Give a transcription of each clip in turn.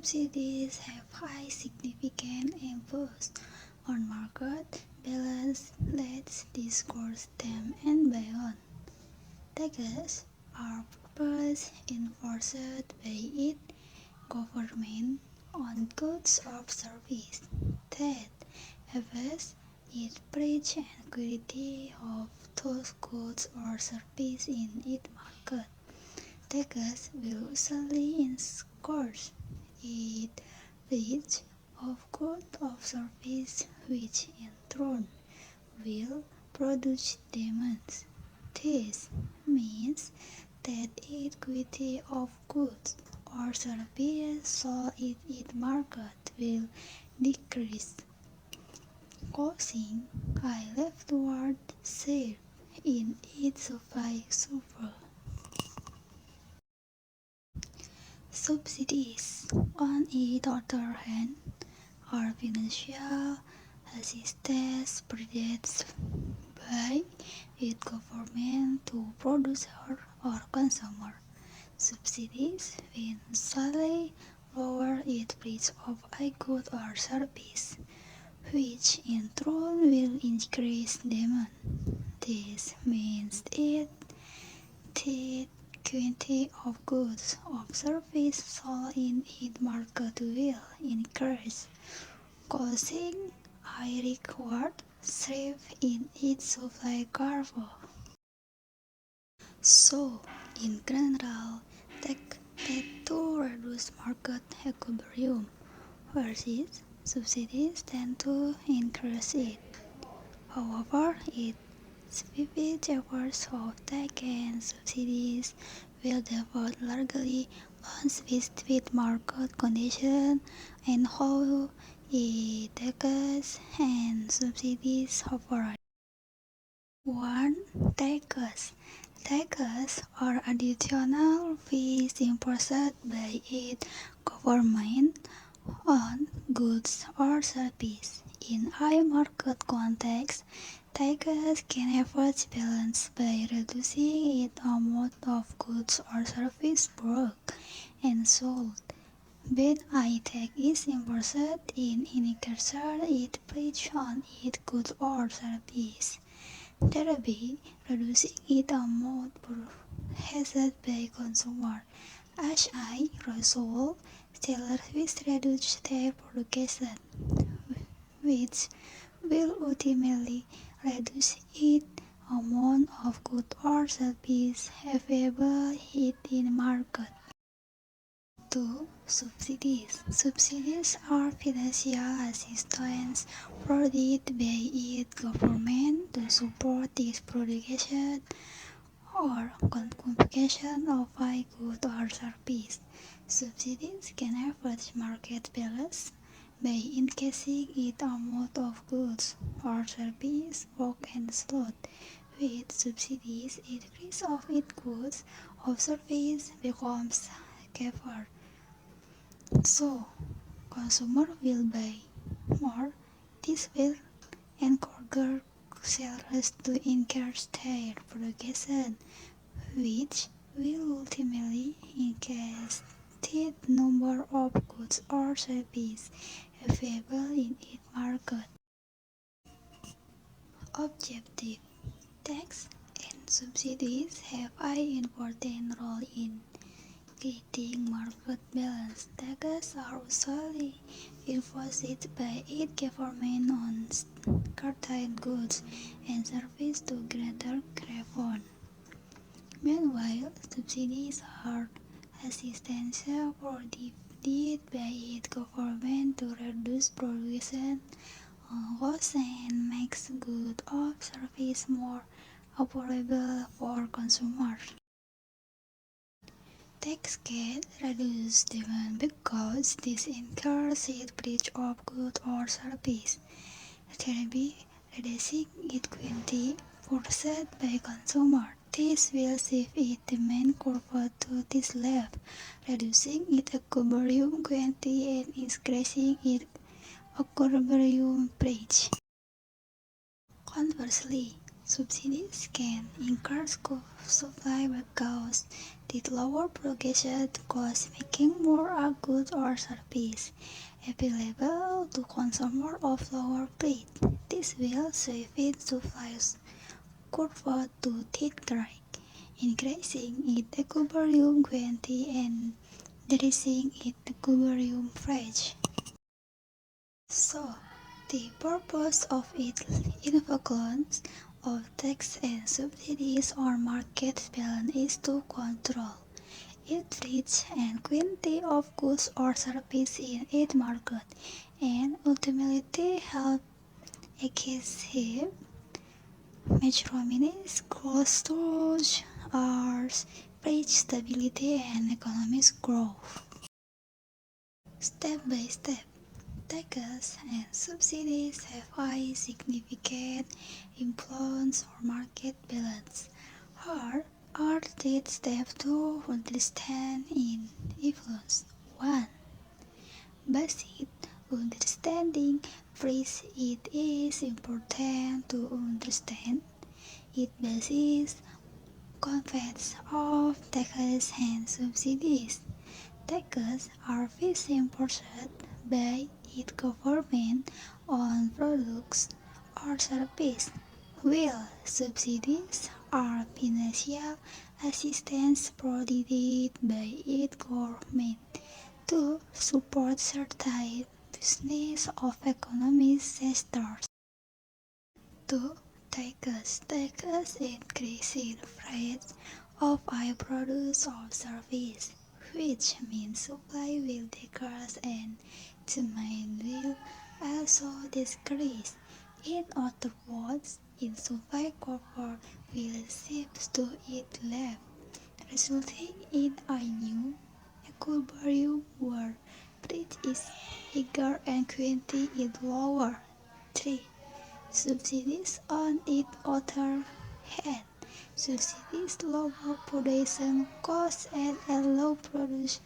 subsidies have high significant influence on market balance. Let's discuss them and beyond. Taxes are proposed enforced by it government on goods or services that affects its price and quality of those goods or services in its market. Taxes will usually enforce its price of goods or services, which in turn will produce demand. This means that its quantity of goods or services sold in its market will decrease, causing a leftward shift in its supply supply. Subsidies, on the other hand, are financial assistance provided by its government to producer or consumer. Subsidies will usually lower its price of a good or service, which in turn will increase demand. This means that the quantity of goods or services sold in its market will increase, causing a required shift in its supply curve. So, in general, take to reduce market equilibrium, whereas subsidies tend to increase it. However, its specific efforts of tax and subsidies will depend largely on specific market conditions and how taxes and subsidies operate. 1. Taxes. Taxes are additional fees imposed by its government on goods or services. In a market context, taxes can affect balance by reducing the amount of goods or services bought and sold. When a tax is imposed in any case, it plays on its goods or services, thereby reducing the amount purchased by consumers. As a result, sellers will reduce their production, which will ultimately reduce the amount of goods or services available in the market. 2. Subsidies. Subsidies are financial assistance provided by its government to support its production or consumption of a good or service. Subsidies can affect market balance by increasing the amount of goods or services bought and sold. With subsidies, the price of its goods or service becomes cheaper, so consumers will buy more. This will encourage sellers to increase their production, which will ultimately increase the number of goods or services available in its market. Objective: tax and subsidies have an important role in creating market balance. Taxes are usually enforced by its government on certain goods and services to greater revenue. Meanwhile, subsidies are assistance provided by its government to reduce production costs and makes goods or services more affordable for consumers. Tax can reduce demand because this increases the price of goods or services, thereby reducing its quantity purchased by consumers. This will shift its demand curve to this left, reducing its equilibrium quantity and increasing its equilibrium price. Conversely, Subsidies can increase supply because they lower production costs, making more goods or service available to consumers of lower price. This will swift supply curve to decline, increasing its equilibrium quantity and decreasing its equilibrium price. So, the purpose of its influence of tax and subsidies on market balance is to control its reach and quantity of goods or services in its market, and ultimately help achieve measurements, cost storage, price stability, and economic growth. Step by step, taxes and subsidies have a significant influence on market balance. Here are the steps to understand its influence. 1. Basic understanding price. It is important to understand its basis concepts of taxes and subsidies. Taxes are fees imposed by its government on products or services, while subsidies are financial assistance provided by its government to support certain business of economic sectors. 2. Taxes increase the price of a product or service, which means supply will decrease and demand will also decrease. In other words, its supply curve will shift to its left, resulting in a new equilibrium where price is higher and quantity is lower. 3. Subsidies on its other hand. Subsidies lower production costs and allow producers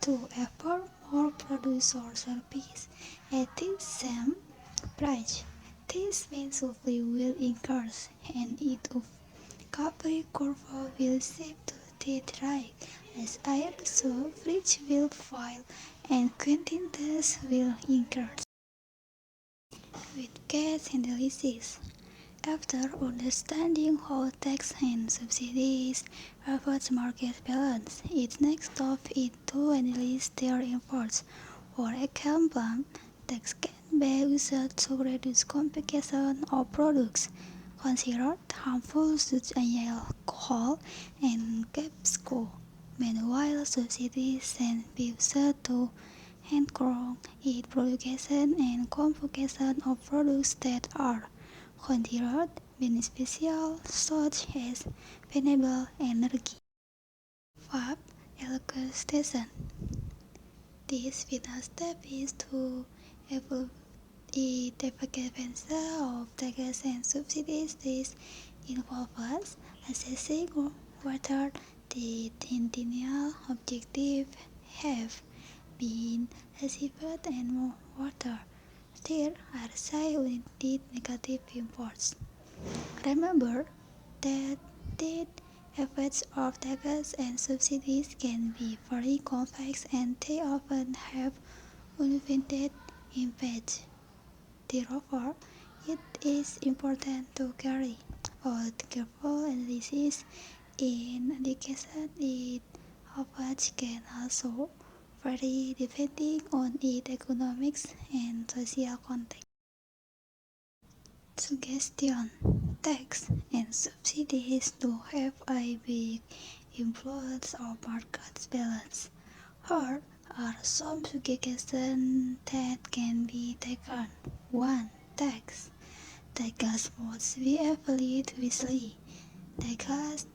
to afford more produce or service at the same price. This means supply will increase and its recovery curve will shift to the right as higher, so price will fall and quantities will increase. With case analysis. After understanding how tax and subsidies affect market balance, its next step is to analyze their impacts. For example, tax can be used to reduce complication of products considered harmful such as alcohol and tobacco. Meanwhile, subsidies can be used to encourage its production and consumption of products that are considered beneficial such as renewable energy. 5. Allocation. This final step is to evaluate the effectiveness of taxes and subsidies. This involves assessing whether the intended objectives have been achieved and whether there are side-oriented negative impacts. Remember that the effects of taxes and subsidies can be very complex and they often have unintended impacts. Therefore, it is important to carry out careful analysis in indication its effects can also vary depending on its economic and social context. Suggestion. Tax and subsidies do have a big influence on market balance. Here are some suggestions that can be taken. 1. Tax. Taxes must be evaluated wisely. Taxes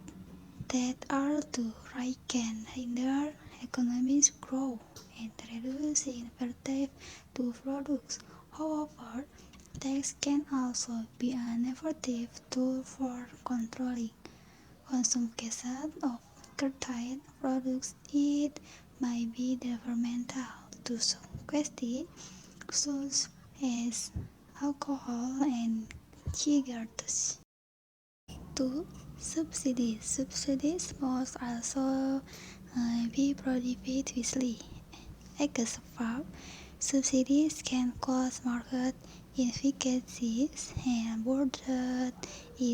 that are too high can hinder economic growth and reduce incentive to products. However, tax can also be an effective tool for controlling consumption of certain products. It may be detrimental to some quantity, such as alcohol and cigarettes. 2. Subsidies. Subsidies must also be prohibited wisely. Example, subsidies can cause market inefficiencies and burden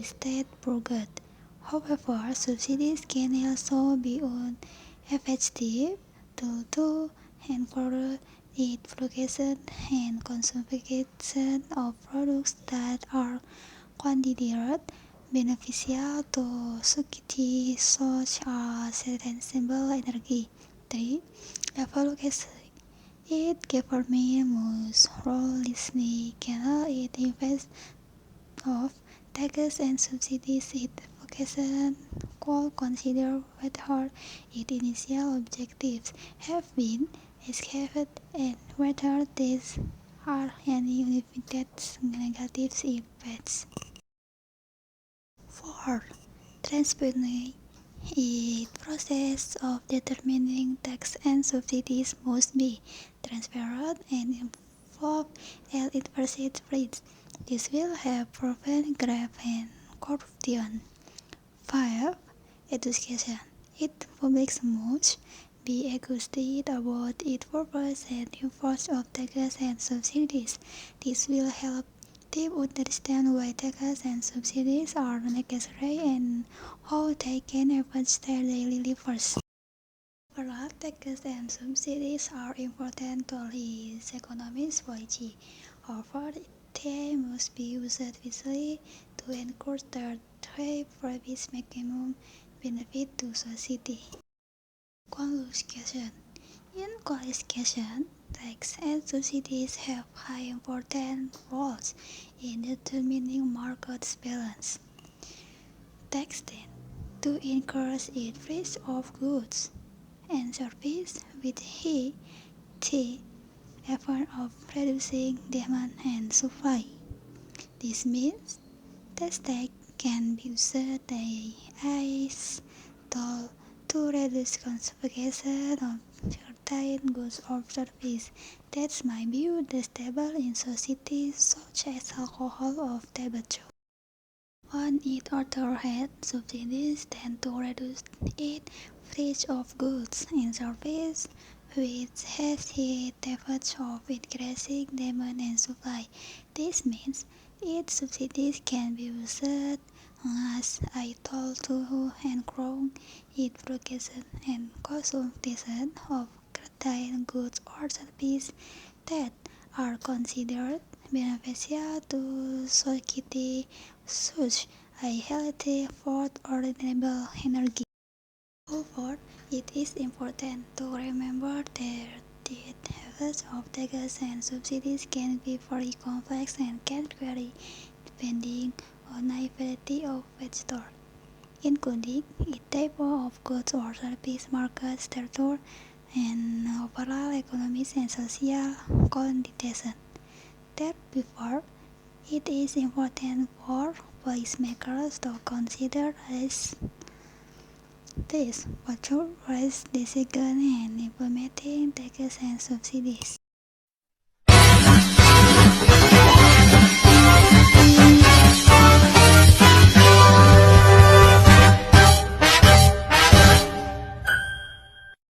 state budget. However, subsidies can also be ineffective due to encourage the production and consumption of products that are considered beneficial to society, such as sustainable energy. 3. Evaluation. It government must realistically cannot it invest of taxes and subsidies. It vocation could consider whether its initial objectives have been achieved and whether these are any unintended negative effects. 4. Transparency. The process of determining tax and subsidies must be transparent and involve all interested parties. This will help prevent graft and corruption. 5. Education. It public must be educated about its purpose and import of taxes and subsidies. This will help them understand why taxes and subsidies are necessary and how they can affect their daily lives. Overall, taxes and subsidies are important tools economists policy. However, they must be used wisely to ensure that they provide maximum benefit to society. Conclusion. In conclusion, tax and subsidies have high important roles in determining market balance. Tax tend to encourage the price of goods and services with the effort of reducing demand and supply. This means tax can be used as tool to reduce consumption of certain goods or services that might be unstable in societies such as alcohol or tobacco. On the other hand, subsidies tend to reduce the price of goods and services, which has the effect of increasing demand and supply. This means its subsidies can be used as a tool to encourage its production and consumption of certain goods or services that are considered beneficial to society, such as healthy food or renewable energy. However, it is important to remember that the effects of taxes and subsidies can be very complex and can vary depending on the variety of factors, including the type of goods or service market structure and overall economic and social conditions. Therefore, it is important for policymakers to consider this factor as decisions and implementing taxes and subsidies.